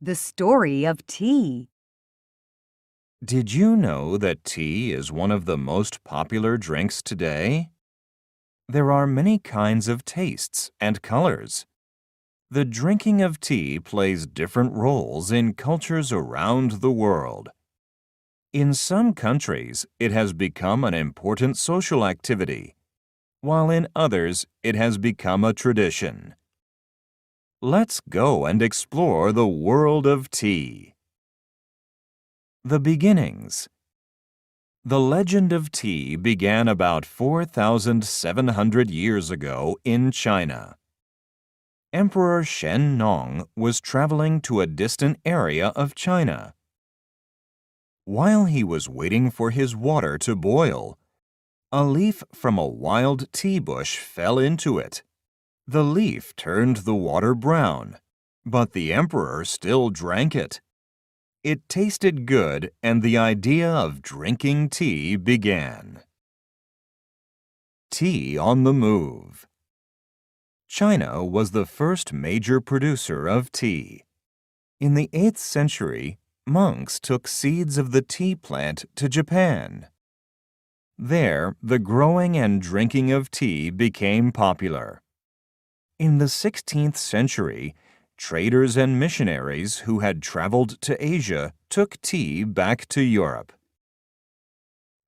The story of tea. Did you know that tea is one of the most popular drinks today? There are many kinds of tastes and colors. The drinking of tea plays different roles in cultures around the world. In some countries, it has become an important social activity, while in others, it has become a tradition. Let's go and explore the world of tea. The beginnings. The legend of tea began about 4,700 years ago in China. Emperor Shen Nong was traveling to a distant area of China. While he was waiting for his water to boil, a leaf from a wild tea bush fell into it. The leaf turned the water brown, but the emperor still drank it. It tasted good, and the idea of drinking tea began. Tea on the move. China was the first major producer of tea. In the 8th century, monks took seeds of the tea plant to Japan. There, the growing and drinking of tea became popular. In the 16th century, traders and missionaries who had traveled to Asia took tea back to Europe.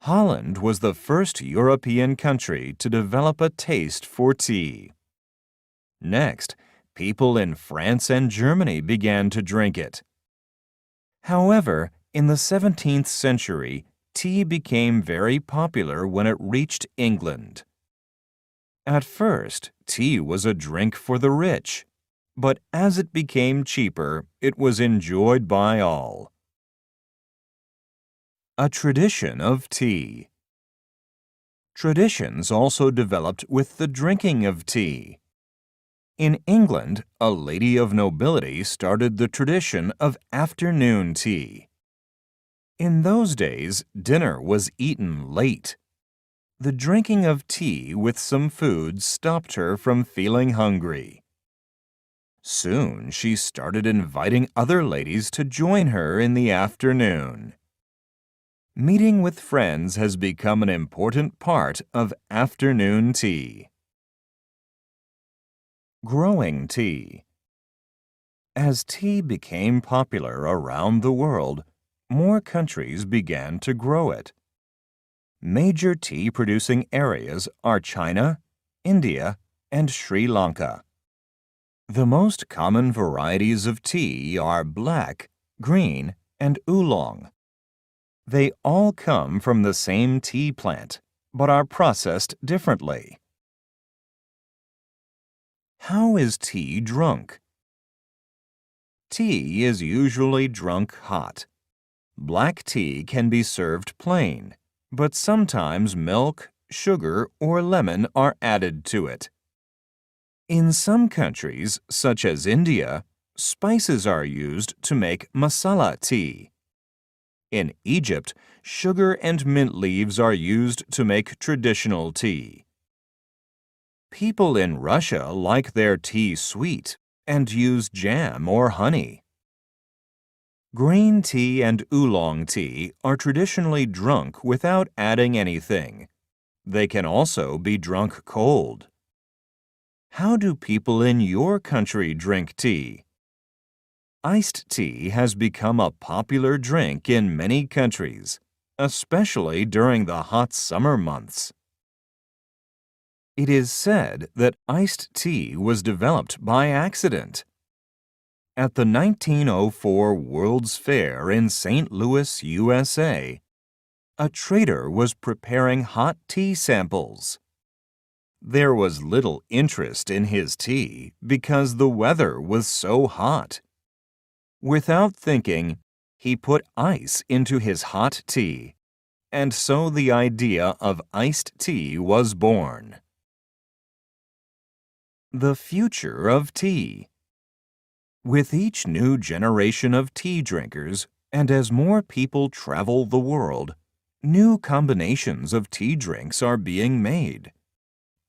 Holland was the first European country to develop a taste for tea. Next, people in France and Germany began to drink it. However, in the 17th century, tea became very popular when it reached England. At first, tea was a drink for the rich, but as it became cheaper, it was enjoyed by all. A tradition of tea. Traditions also developed with the drinking of tea. In England, a lady of nobility started the tradition of afternoon tea. In those days, dinner was eaten late. The drinking of tea with some food stopped her from feeling hungry. Soon, she started inviting other ladies to join her in the afternoon. Meeting with friends has become an important part of afternoon tea. Growing tea. As tea became popular around the world, more countries began to grow it. Major tea-producing areas are China, India, and Sri Lanka. The most common varieties of tea are black, green, and oolong. They all come from the same tea plant, but are processed differently. How is tea drunk? Tea is usually drunk hot. Black tea can be served plain, but sometimes milk, sugar, or lemon are added to it. In some countries, such as India, spices are used to make masala tea. In Egypt, sugar and mint leaves are used to make traditional tea. People in Russia like their tea sweet and use jam or honey. Green tea and oolong tea are traditionally drunk without adding anything. They can also be drunk cold. How do people in your country drink tea? Iced tea has become a popular drink in many countries, especially during the hot summer months. It is said that iced tea was developed by accident. At the 1904 World's Fair in St. Louis, USA, a trader was preparing hot tea samples. There was little interest in his tea because the weather was so hot. Without thinking, he put ice into his hot tea, and so the idea of iced tea was born. The future of tea. With each new generation of tea drinkers, and as more people travel the world, new combinations of tea drinks are being made.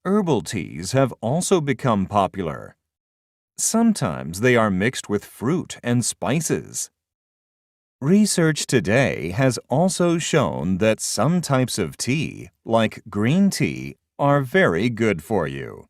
Herbal teas have also become popular. Sometimes they are mixed with fruit and spices. Research today has also shown that some types of tea, like green tea, are very good for you.